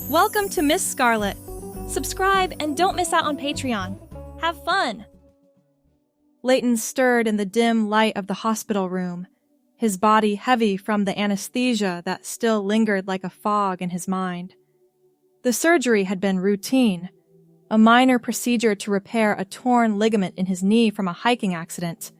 Welcome to Miss Scarlett. Subscribe and don't miss out on Patreon. Have fun! Leighton stirred in the dim light of the hospital room, his body heavy from the anesthesia that still lingered like a fog in his mind. The surgery had been routine, a minor procedure to repair a torn ligament in his knee from a hiking accident,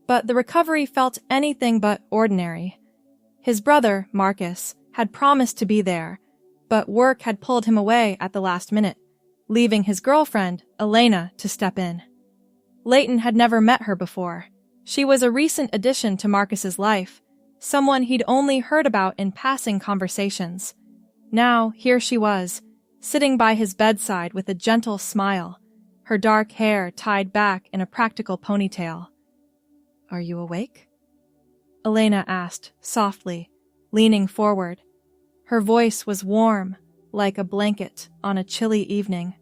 but the recovery felt anything but ordinary. His brother, Marcus, had promised to be there, but work had pulled him away at the last minute, leaving his girlfriend, Elena, to step in. Leighton had never met her before. She was a recent addition to Marcus's life, someone he'd only heard about in passing conversations. Now, here she was, sitting by his bedside with a gentle smile, her dark hair tied back in a practical ponytail. "Are you awake?" Elena asked, softly, leaning forward. Her voice was warm, like a blanket on a chilly evening.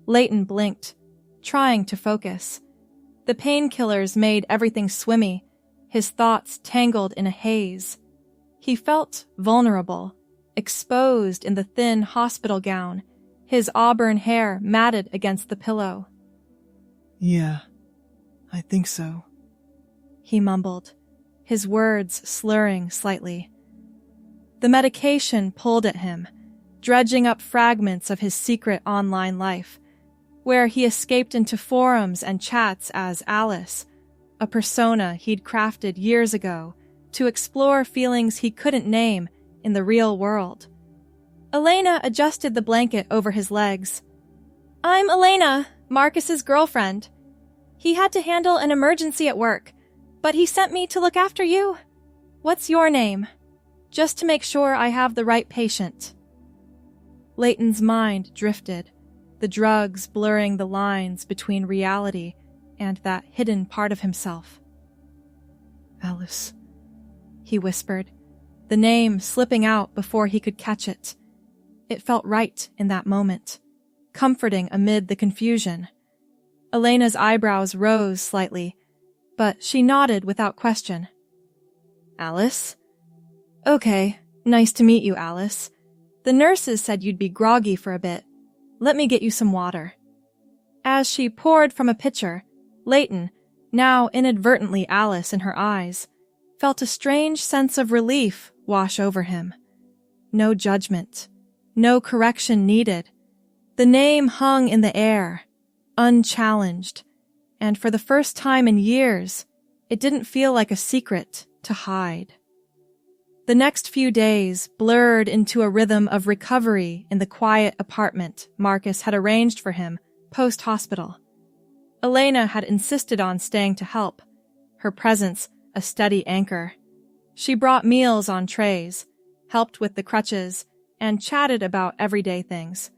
Leighton blinked, trying to focus. The painkillers made everything swimmy, his thoughts tangled in a haze. He felt vulnerable, exposed in the thin hospital gown, his auburn hair matted against the pillow. "Yeah, I think so," he mumbled, his words slurring slightly. The medication pulled at him, dredging up fragments of his secret online life, where he escaped into forums and chats as Alice, a persona he'd crafted years ago to explore feelings he couldn't name in the real world. Elena adjusted the blanket over his legs. "I'm Elena, Marcus's girlfriend. He had to handle an emergency at work, but he sent me to look after you. What's your name? Just to make sure I have the right patient." Leighton's mind drifted, the drugs blurring the lines between reality and that hidden part of himself. "Alice," he whispered, the name slipping out before he could catch it. It felt right in that moment, comforting amid the confusion. Elena's eyebrows rose slightly, but she nodded without question. "Alice? Okay, nice to meet you, Alice. The nurses said you'd be groggy for a bit. Let me get you some water." As she poured from a pitcher, Leighton, now inadvertently Alice in her eyes, felt a strange sense of relief wash over him. No judgment, no correction needed. The name hung in the air, unchallenged, and for the first time in years, it didn't feel like a secret to hide. The next few days blurred into a rhythm of recovery in the quiet apartment Marcus had arranged for him post-hospital. Elena had insisted on staying to help, her presence a steady anchor. She brought meals on trays, helped with the crutches, and chatted about everyday things.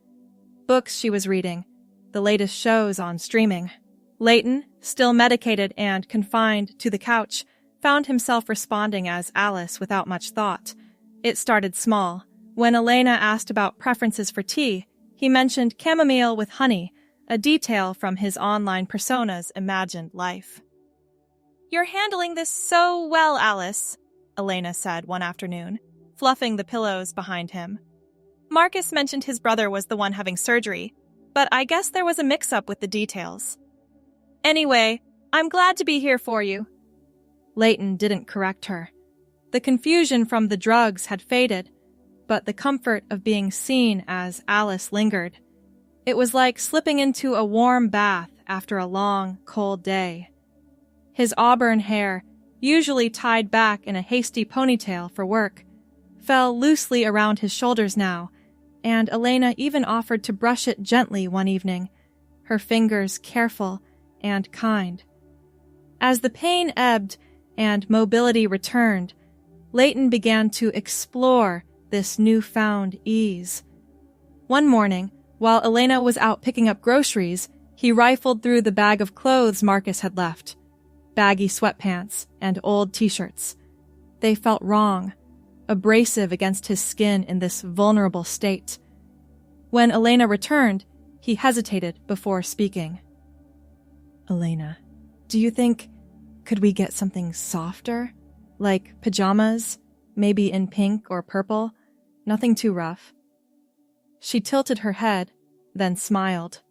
Books she was reading, the latest shows on streaming. Leighton, still medicated and confined to the couch, found himself responding as Alice without much thought. It started small. When Elena asked about preferences for tea, he mentioned chamomile with honey, a detail from his online persona's imagined life. "You're handling this so well, Alice," Elena said one afternoon, fluffing the pillows behind him. "Marcus mentioned his brother was the one having surgery, but I guess there was a mix-up with the details. Anyway, I'm glad to be here for you." Leighton didn't correct her. The confusion from the drugs had faded, but the comfort of being seen as Alice lingered. It was like slipping into a warm bath after a long, cold day. His auburn hair, usually tied back in a hasty ponytail for work, fell loosely around his shoulders now, and Elena even offered to brush it gently one evening, her fingers careful and kind. As the pain ebbed and mobility returned, Leighton began to explore this newfound ease. One morning, while Elena was out picking up groceries, he rifled through the bag of clothes Marcus had left, baggy sweatpants and old t-shirts. They felt wrong, abrasive against his skin in this vulnerable state. When Elena returned, he hesitated before speaking. "Elena, do you think... could we get something softer? Like pajamas, maybe in pink or purple? Nothing too rough." She tilted her head, then smiled.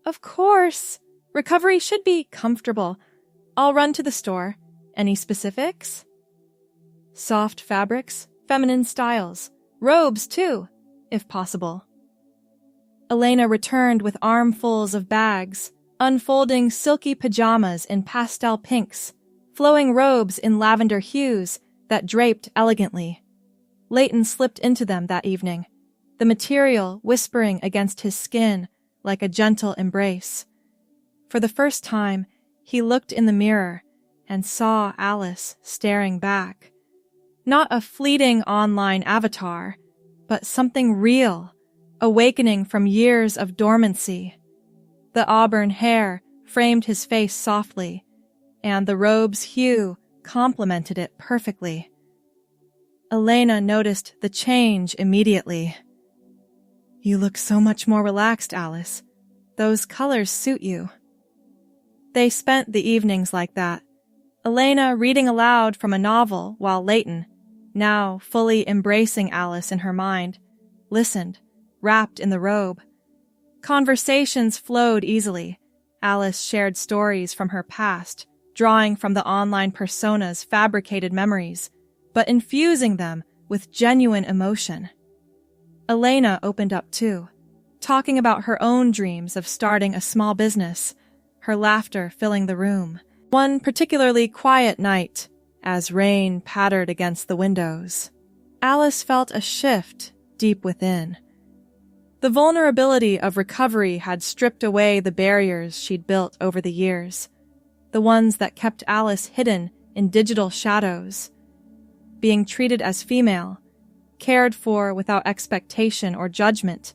Of course. Recovery should be comfortable. I'll run to the store. Any specifics? Soft fabrics, feminine styles, robes too, if possible. Elena returned with armfuls of bags, unfolding silky pajamas in pastel pinks, flowing robes in lavender hues that draped elegantly. Leighton slipped into them that evening, the material whispering against his skin like a gentle embrace. For the first time, he looked in the mirror and saw Alice staring back. Not a fleeting online avatar, but something real, awakening from years of dormancy. The auburn hair framed his face softly, and the robe's hue complemented it perfectly. Elena noticed the change immediately. You look so much more relaxed, Alice. Those colors suit you. They spent the evenings like that, Elena reading aloud from a novel while Leighton, now fully embracing Alice in her mind, listened, wrapped in the robe. Conversations flowed easily. Alice shared stories from her past, drawing from the online persona's fabricated memories, but infusing them with genuine emotion. Elena opened up too, talking about her own dreams of starting a small business, her laughter filling the room. One particularly quiet night, as rain pattered against the windows, Alice felt a shift deep within. The vulnerability of recovery had stripped away the barriers she'd built over the years, the ones that kept Alice hidden in digital shadows. Being treated as female, cared for without expectation or judgment,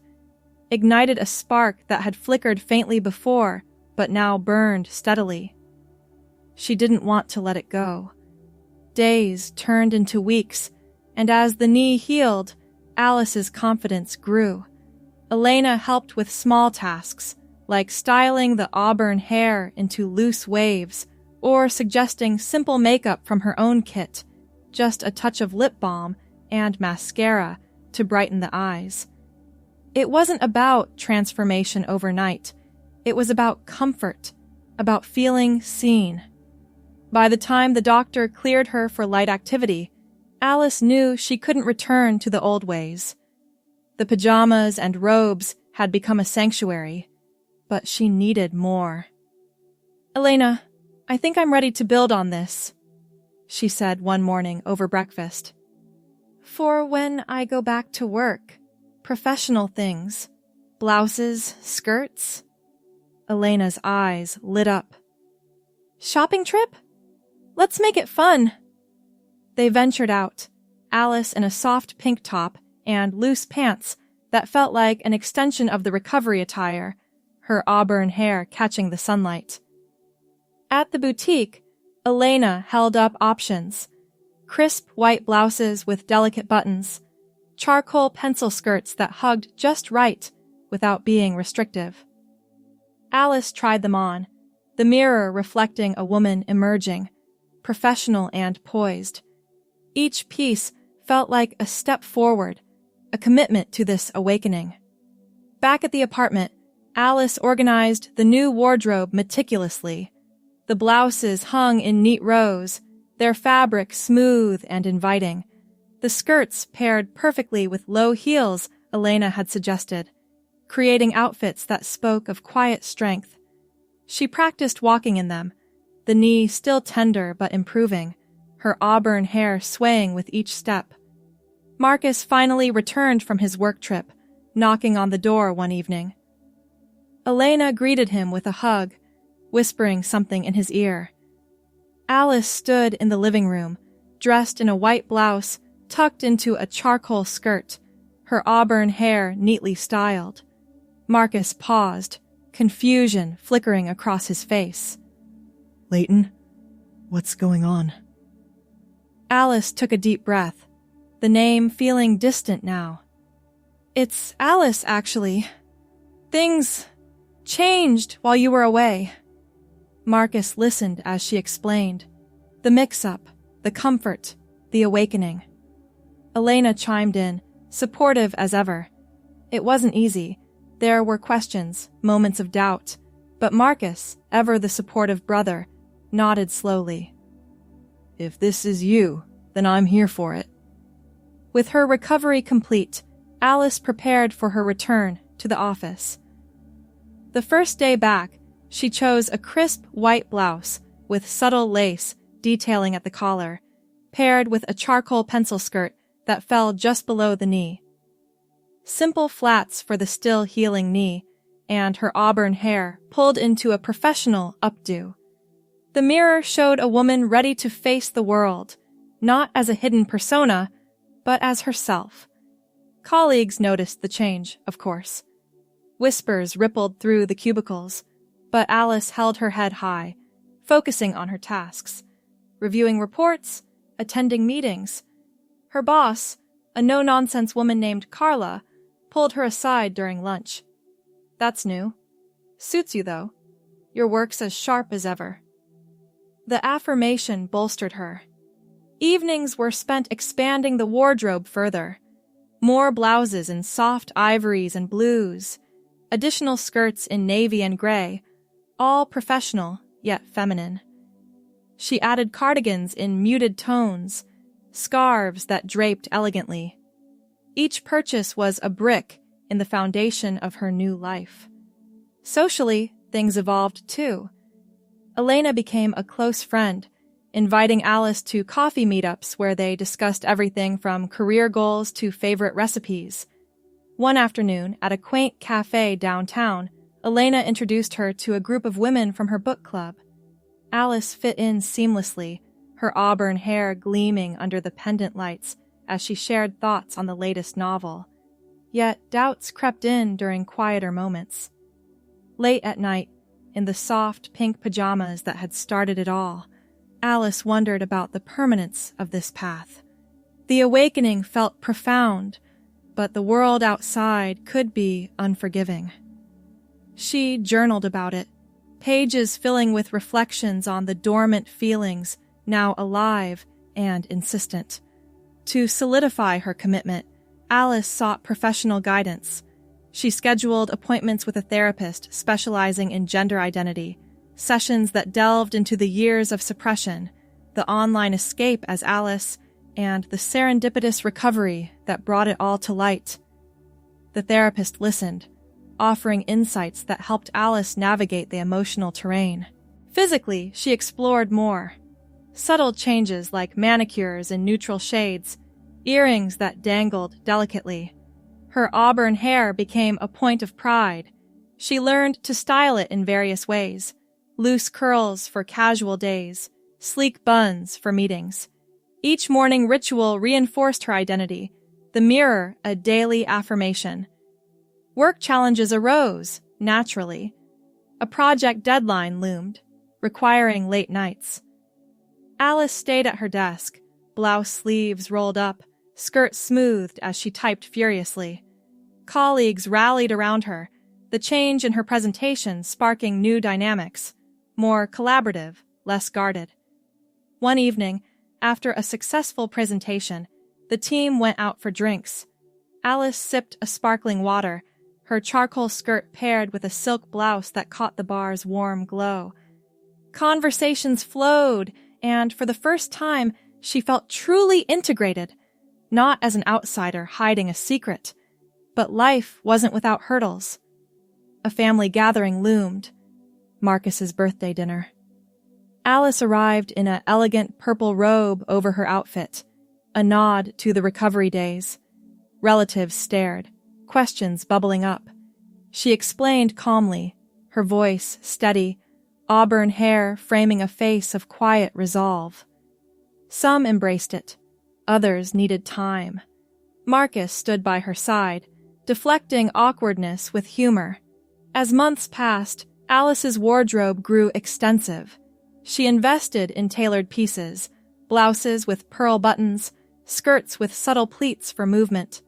ignited a spark that had flickered faintly before, but now burned steadily. She didn't want to let it go. Days turned into weeks, and as the knee healed, Alice's confidence grew. Elena helped with small tasks, like styling the auburn hair into loose waves, or suggesting simple makeup from her own kit, just a touch of lip balm and mascara to brighten the eyes. It wasn't about transformation overnight. It was about comfort, about feeling seen. By the time the doctor cleared her for light activity, Alice knew she couldn't return to the old ways. The pajamas and robes had become a sanctuary, but she needed more. Elena, I think I'm ready to build on this, she said one morning over breakfast. For when I go back to work, professional things, blouses, skirts. Elena's eyes lit up. Shopping trip? Let's make it fun. They ventured out, Alice in a soft pink top and loose pants that felt like an extension of the recovery attire, her auburn hair catching the sunlight. At the boutique, Elena held up options: crisp white blouses with delicate buttons, charcoal pencil skirts that hugged just right without being restrictive. Alice tried them on, the mirror reflecting a woman emerging, professional and poised. Each piece felt like a step forward, a commitment to this awakening. Back at the apartment, Alice organized the new wardrobe meticulously. The blouses hung in neat rows, their fabric smooth and inviting. The skirts paired perfectly with low heels Elena had suggested, creating outfits that spoke of quiet strength. She practiced walking in them, the knee still tender but improving, her auburn hair swaying with each step. Marcus finally returned from his work trip, knocking on the door one evening. Elena greeted him with a hug, whispering something in his ear. Alice stood in the living room, dressed in a white blouse tucked into a charcoal skirt, her auburn hair neatly styled. Marcus paused, confusion flickering across his face. Leighton, what's going on? Alice took a deep breath, the name feeling distant now. It's Alice, actually. Things changed while you were away. Marcus listened as she explained. The mix-up, the comfort, the awakening. Elena chimed in, supportive as ever. It wasn't easy. There were questions, moments of doubt, but Marcus, ever the supportive brother, nodded slowly. If this is you, then I'm here for it. With her recovery complete, Alice prepared for her return to the office. The first day back, she chose a crisp white blouse with subtle lace detailing at the collar, paired with a charcoal pencil skirt that fell just below the knee. Simple flats for the still healing knee, and her auburn hair pulled into a professional updo. The mirror showed a woman ready to face the world, not as a hidden persona, but as herself. Colleagues noticed the change, of course. Whispers rippled through the cubicles, but Alice held her head high, focusing on her tasks, reviewing reports, attending meetings. Her boss, a no-nonsense woman named Carla, pulled her aside during lunch. That's new. Suits you, though. Your work's as sharp as ever. The affirmation bolstered her. Evenings were spent expanding the wardrobe further. More blouses in soft ivories and blues, additional skirts in navy and gray, all professional yet feminine. She added cardigans in muted tones, scarves that draped elegantly. Each purchase was a brick in the foundation of her new life. Socially, things evolved too. Elena became a close friend, inviting Alice to coffee meetups where they discussed everything from career goals to favorite recipes. One afternoon, at a quaint cafe downtown, Elena introduced her to a group of women from her book club. Alice fit in seamlessly, her auburn hair gleaming under the pendant lights as she shared thoughts on the latest novel. Yet doubts crept in during quieter moments. Late at night, in the soft pink pajamas that had started it all, Alice wondered about the permanence of this path. The awakening felt profound, but the world outside could be unforgiving. She journaled about it, pages filling with reflections on the dormant feelings now alive and insistent. To solidify her commitment, Alice sought professional guidance. She scheduled appointments with a therapist specializing in gender identity, sessions that delved into the years of suppression, the online escape as Alice, and the serendipitous recovery that brought it all to light. The therapist listened, offering insights that helped Alice navigate the emotional terrain. Physically, she explored more. Subtle changes like manicures in neutral shades, earrings that dangled delicately. Her auburn hair became a point of pride. She learned to style it in various ways: loose curls for casual days, sleek buns for meetings. Each morning ritual reinforced her identity, the mirror a daily affirmation. Work challenges arose, naturally. A project deadline loomed, requiring late nights. Alice stayed at her desk, blouse sleeves rolled up, skirt smoothed as she typed furiously. Colleagues rallied around her, the change in her presentation sparking new dynamics, more collaborative, less guarded. One evening, after a successful presentation, the team went out for drinks. Alice sipped a sparkling water, her charcoal skirt paired with a silk blouse that caught the bar's warm glow. Conversations flowed, and for the first time, she felt truly integrated, not as an outsider hiding a secret. But life wasn't without hurdles. A family gathering loomed. Marcus's birthday dinner. Alice arrived in an elegant purple robe over her outfit, a nod to the recovery days. Relatives stared, questions bubbling up. She explained calmly, her voice steady, auburn hair framing a face of quiet resolve. Some embraced it. Others needed time. Marcus stood by her side, deflecting awkwardness with humor. As months passed, Alice's wardrobe grew extensive. She invested in tailored pieces, blouses with pearl buttons, skirts with subtle pleats for movement.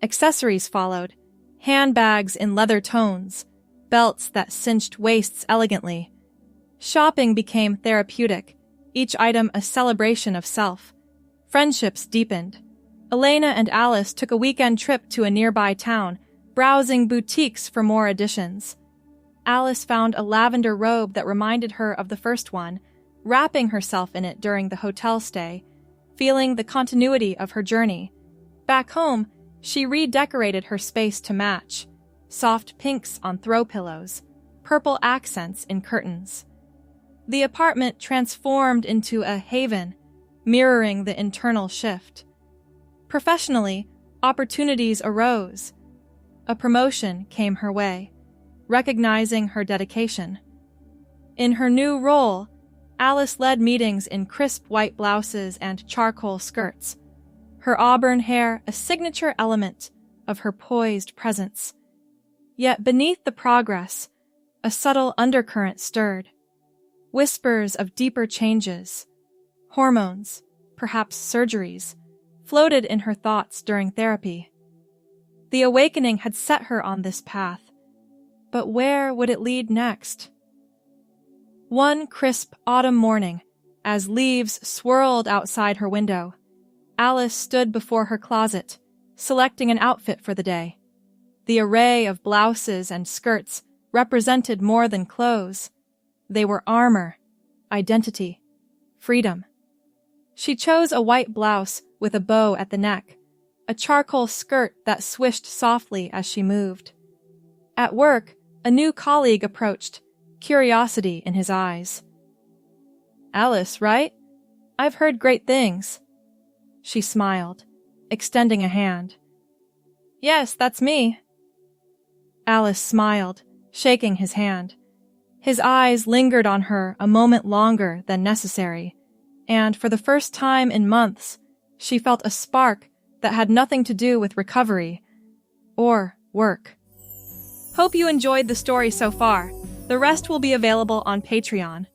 Accessories followed, handbags in leather tones, belts that cinched waists elegantly. Shopping became therapeutic, each item a celebration of self. Friendships deepened. Elena and Alice took a weekend trip to a nearby town, browsing boutiques for more additions. Alice found a lavender robe that reminded her of the first one, wrapping herself in it during the hotel stay, feeling the continuity of her journey. Back home, she redecorated her space to match, soft pinks on throw pillows, purple accents in curtains. The apartment transformed into a haven, mirroring the internal shift. Professionally, opportunities arose. A promotion came her way, recognizing her dedication. In her new role, Alice led meetings in crisp white blouses and charcoal skirts, her auburn hair a signature element of her poised presence. Yet beneath the progress, a subtle undercurrent stirred. Whispers of deeper changes, hormones, perhaps surgeries, floated in her thoughts during therapy. The awakening had set her on this path, but where would it lead next? One crisp autumn morning, as leaves swirled outside her window, Alice stood before her closet, selecting an outfit for the day. The array of blouses and skirts represented more than clothes. They were armor, identity, freedom. She chose a white blouse with a bow at the neck, a charcoal skirt that swished softly as she moved. At work, a new colleague approached, curiosity in his eyes. "Alice, right? I've heard great things." She smiled, extending a hand. "Yes, that's me." Alice smiled, shaking his hand. His eyes lingered on her a moment longer than necessary, and for the first time in months, she felt a spark that had nothing to do with recovery or work. Hope you enjoyed the story so far. The rest will be available on Patreon.